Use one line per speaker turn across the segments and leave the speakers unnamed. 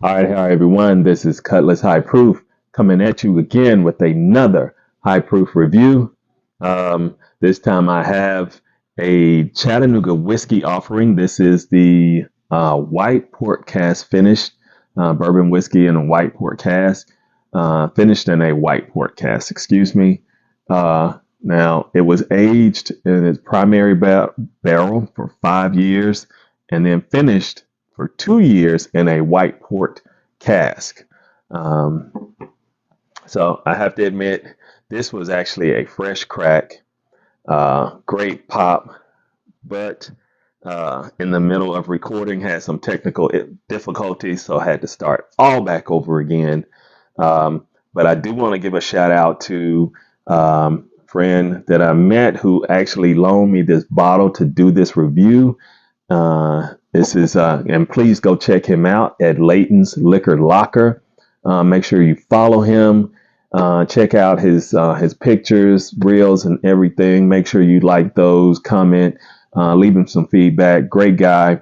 Hi everyone. This is Cutlass High Proof coming at you again with another high proof review. This time I have a Chattanooga whiskey offering. This is the white port cask finished bourbon whiskey in a white port cask, finished in a white port cask, excuse me. Now, it was aged in its primary barrel for 5 years and then finished for 2 years in a white port cask. Um, so I have to admit, this was actually a fresh crack, great pop, but in the middle of recording had some technical difficulties, so I had to start all back over again. But I do want to give a shout out to friend that I met who actually loaned me this bottle to do this review. This is, and please go check him out at Layton's Liquor Locker. Make sure you follow him. Check out his pictures, reels, and everything. Make sure you like those, comment, leave him some feedback. Great guy.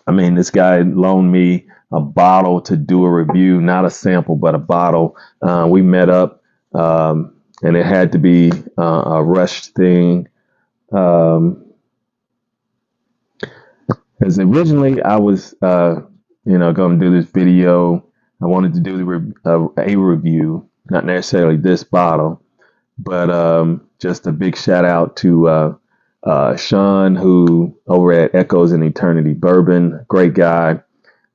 I mean, this guy loaned me a bottle to do a review, not a sample, but a bottle. We met up, and it had to be a rushed thing. Um, Because originally I was, going to do this video. I wanted to do a review, not necessarily this bottle, but just a big shout out to Sean, who over at Echoes in Eternity Bourbon, great guy.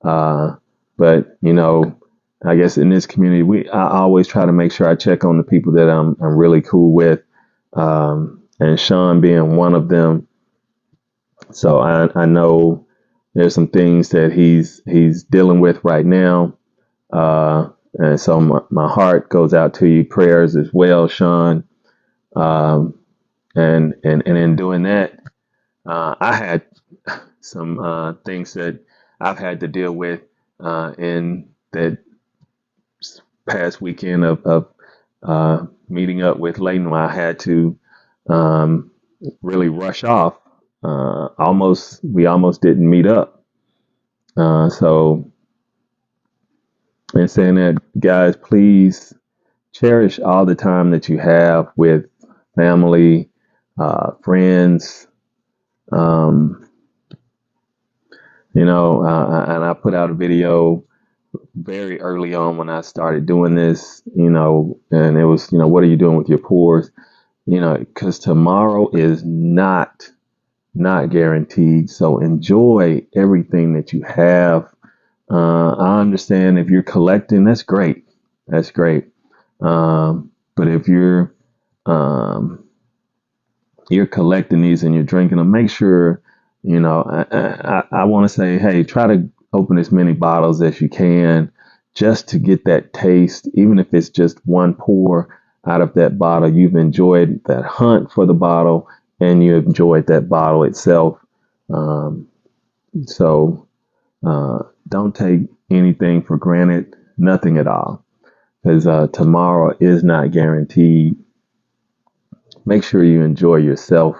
Uh, but I guess in this community, I always try to make sure I check on the people that I'm really cool with, and Sean being one of them. So I know there's some things that he's dealing with right now. And so my heart goes out to you, prayers as well, Sean. Um, and in doing that, I had some things that I've had to deal with in that past weekend of meeting up with Layton. I had to um, really rush off. We almost didn't meet up. So, in saying that, guys, please cherish all the time that you have with family, friends. Um, and I put out a video very early on when I started doing this, and it was, what are you doing with your pores? Because tomorrow is not guaranteed. So enjoy everything that you have. I understand if you're collecting, that's great. That's great. But if um, you're collecting these and you're drinking them, make sure, I want to say, hey, try to open as many bottles as you can just to get that taste, even if it's just one pour out of that bottle. You've enjoyed that hunt for the bottle and you enjoyed that bottle itself. Um, so don't take anything for granted, nothing at all, because tomorrow is not guaranteed. Make sure you enjoy yourself.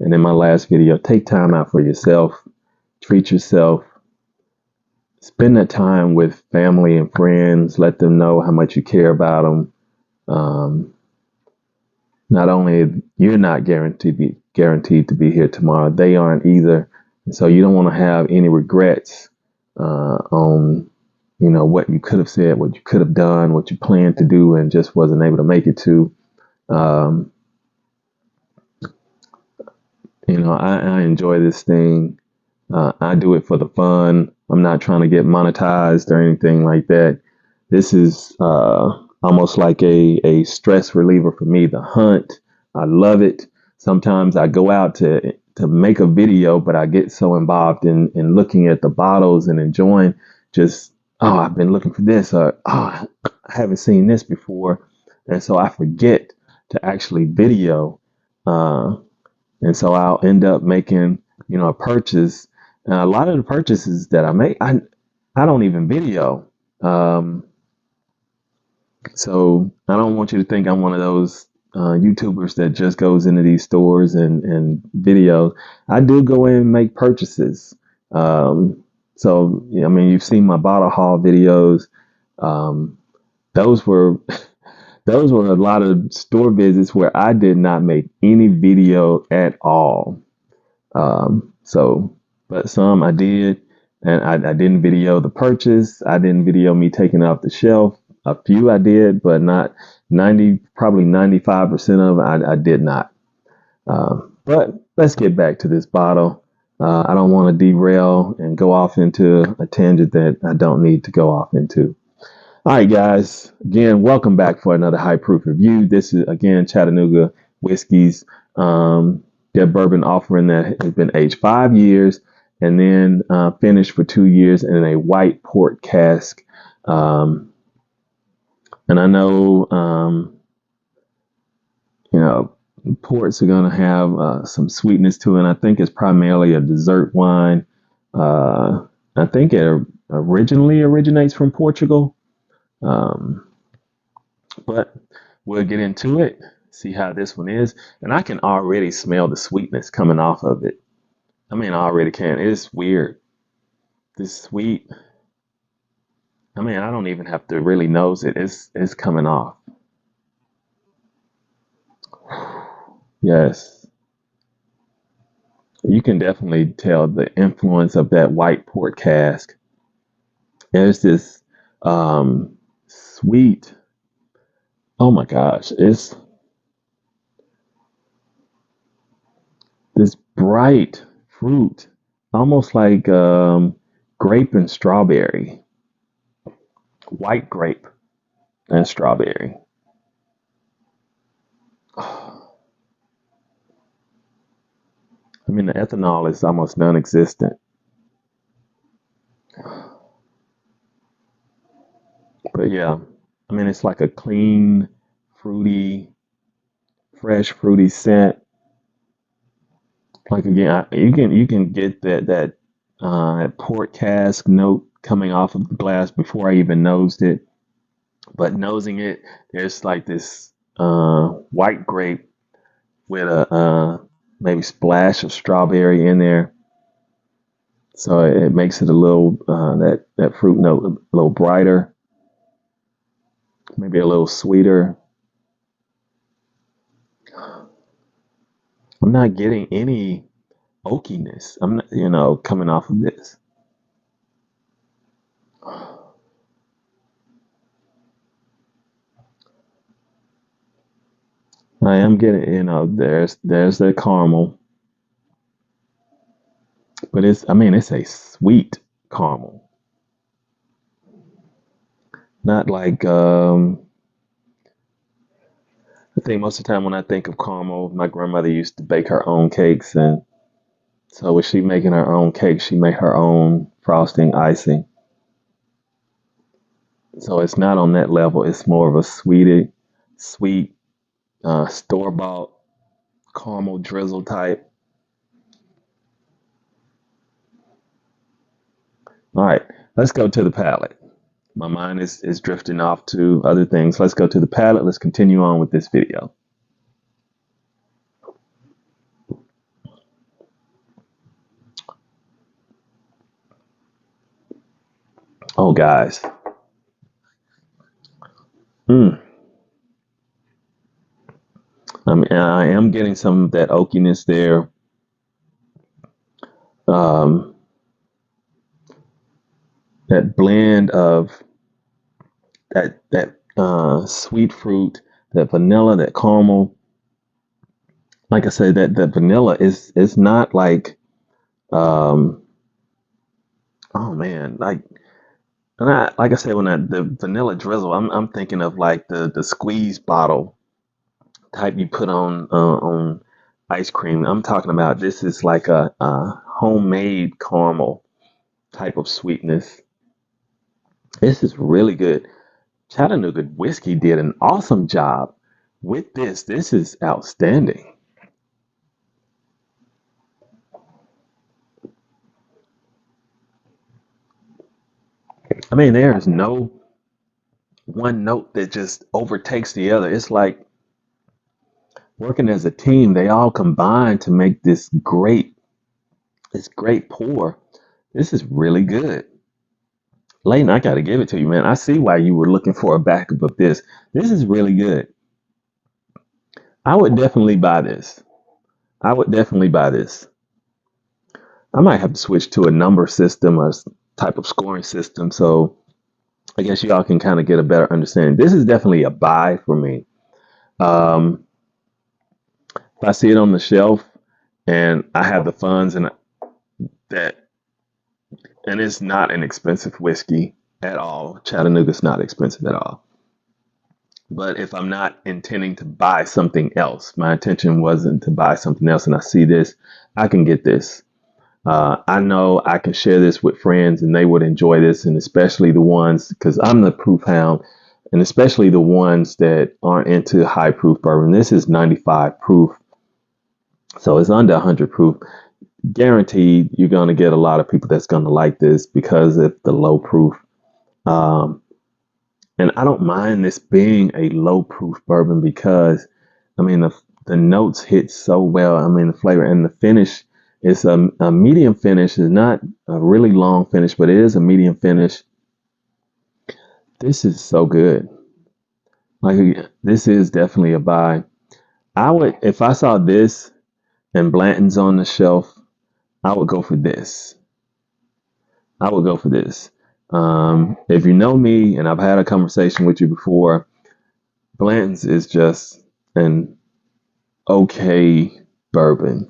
And in my last video, take time out for yourself, treat yourself, spend that time with family and friends, let them know how much you care about them. Um, Not only you're not guaranteed to be here tomorrow, they aren't either. And so you don't want to have any regrets on what you could have said, what you could have done, what you planned to do, and just wasn't able to make it to. Um, I enjoy this thing. I do it for the fun. I'm not trying to get monetized or anything like that. This is almost like a stress reliever for me. The hunt, I love it. Sometimes I go out to make a video, but I get so involved in looking at the bottles and enjoying just, oh, I've been looking for this, or oh, I haven't seen this before. And so I forget to actually video. Uh, and so I'll end up making, a purchase. And a lot of the purchases that I make, I don't even video. Um, so I don't want you to think I'm one of those YouTubers that just goes into these stores and videos. I do go in and make purchases. Um, So, yeah, I mean, you've seen my bottle haul videos. Um, those were those were a lot of store visits where I did not make any video at all. So, but some I did, and I didn't video the purchase. I didn't video me taking it off the shelf. A few I did, but not 90, probably 95% of it I did not. But let's get back to this bottle. I don't want to derail and go off into a tangent that I don't need to go off into. All right, guys. Again, welcome back for another high proof review. This is again Chattanooga whiskeys. Their bourbon offering that has been aged 5 years and then finished for 2 years in a white port cask. And I know, you know, ports are going to have some sweetness to it. And I think it's primarily a dessert wine. I think it originally originates from Portugal. Um, but we'll get into it, see how this one is. And I can already smell the sweetness coming off of it. I mean, I already can. It's weird. This sweet. I mean, I don't even have to really nose it. It's coming off. Yes. You can definitely tell the influence of that white port cask. There's this sweet. Oh my gosh, it's this bright fruit, almost like grape and strawberry, white grape and strawberry. I mean, the ethanol is almost non-existent, but yeah, I mean, it's like a clean, fruity, fresh, fruity scent. Like again, you can get that port cask note coming off of the glass before I even nosed it. But nosing it, there's like this white grape with a maybe splash of strawberry in there, so it makes it a little that fruit note a little brighter, maybe a little sweeter. I'm not getting any oakiness. I'm not, coming off of this. I am getting, there's the caramel, but I mean, it's a sweet caramel, not like, I think most of the time when I think of caramel, my grandmother used to bake her own cakes, and so was she making her own cake, she made her own frosting, icing. So it's not on that level. It's more of a sweet, store-bought caramel drizzle type. All right, let's go to the palate. My mind is drifting off to other things. Let's go to the palate. Let's continue on with this video. Oh, guys. Mm. I am getting some of that oakiness there. Um, that blend of that sweet fruit, that vanilla, that caramel. Like I said, that vanilla is not like um, oh man, like I said, when the vanilla drizzle, I'm thinking of like the squeeze bottle type you put on ice cream. I'm talking about this is like a homemade caramel type of sweetness. This is really good. Chattanooga whiskey did an awesome job with this. This is outstanding. I mean, there is no one note that just overtakes the other. It's like working as a team. They all combine to make this great pour. This is really good. Layton, I got to give it to you, man. I see why you were looking for a backup of this. This is really good. I would definitely buy this. I would definitely buy this. I might have to switch to a number system or type of scoring system. So I guess y'all can kind of get a better understanding. This is definitely a buy for me. Um, if I see it on the shelf and I have the funds and that, and it's not an expensive whiskey at all. Chattanooga's not expensive at all. But if I'm not intending to buy something else, my intention wasn't to buy something else, and I see this, I can get this. I know I can share this with friends and they would enjoy this, and especially the ones, because I'm the proof hound, and especially the ones that aren't into high proof bourbon. This is 95 proof, so it's under 100 proof. Guaranteed you're going to get a lot of people that's going to like this because of the low proof. Um, and I don't mind this being a low proof bourbon because, I mean, the notes hit so well. I mean, the flavor and the finish. It's a medium finish. It's not a really long finish, but it is a medium finish. This is so good. Like, this is definitely a buy. I would, if I saw this and Blanton's on the shelf, I would go for this. I would go for this. If you know me and I've had a conversation with you before, Blanton's is just an okay bourbon.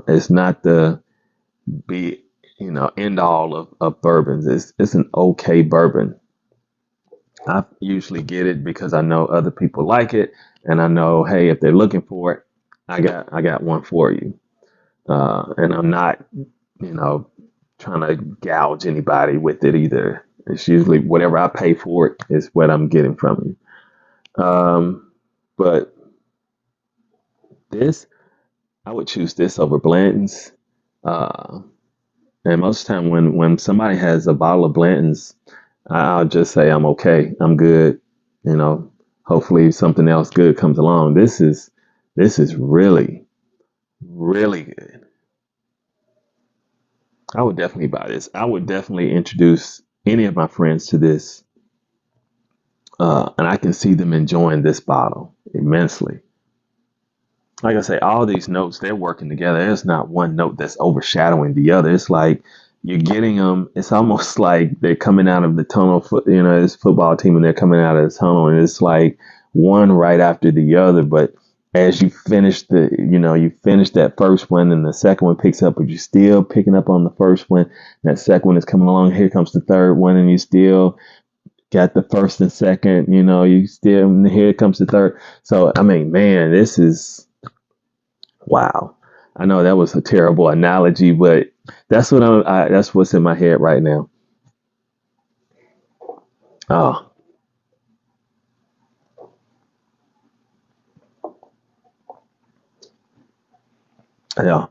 It's not the end all of bourbons. It's an okay bourbon. I usually get it because I know other people like it, and I know, hey, if they're looking for it, I got one for you. And I'm not, trying to gouge anybody with it either. It's usually whatever I pay for it is what I'm getting from you. But this, I would choose this over Blanton's. Uh, and most of the time when somebody has a bottle of Blanton's, I'll just say I'm okay. I'm good. Hopefully something else good comes along. This is really, really good. I would definitely buy this. I would definitely introduce any of my friends to this. And I can see them enjoying this bottle immensely. Like I say, all these notes, they're working together. There's not one note that's overshadowing the other. It's like you're getting them. It's almost like they're coming out of the tunnel. This football team, and they're coming out of the tunnel, and it's like one right after the other. But as you finish you finish that first one, and the second one picks up, but you're still picking up on the first one. That second one is coming along. Here comes the third one, and you still got the first and second. You still, here comes the third. So I mean, man, this is. Wow. I know that was a terrible analogy, but that's that's what's in my head right now. Oh, yeah.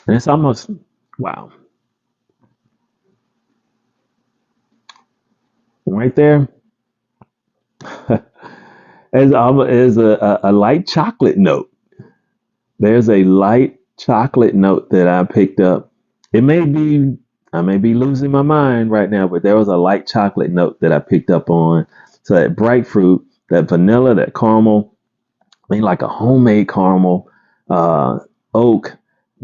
And it's almost, wow. Right there is a light chocolate note. There's a light chocolate note that I picked up. It may be, I may be losing my mind right now, but there was a light chocolate note that I picked up on. So that bright fruit, that vanilla, that caramel, I mean, like a homemade caramel, uh, oak.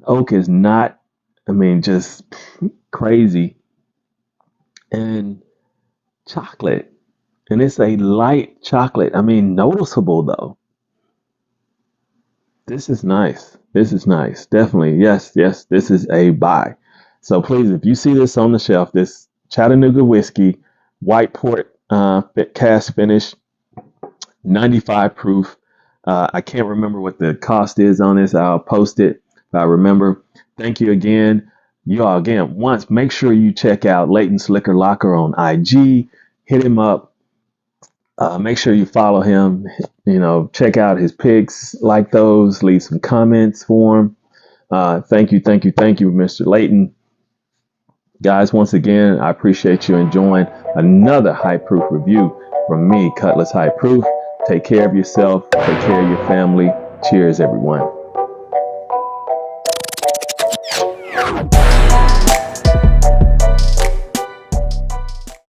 Oak is not, I mean, just crazy. And chocolate. And it's a light chocolate. I mean, noticeable though. This is nice. This is nice. Definitely. Yes, yes, this is a buy. So please, if you see this on the shelf, this Chattanooga whiskey, white port cask finish, 95 proof. I can't remember what the cost is on this. I'll post it if I remember. Thank you again. You all again, once make sure you check out Layton's Liquor Locker on IG. Hit him up. Make sure you follow him. Check out his pics, like those, leave some comments for him. Thank you, Mr. Layton. Guys, once again, I appreciate you enjoying another high proof review from me, Cutlass High Proof. Take care of yourself. Take care of your family. Cheers, everyone.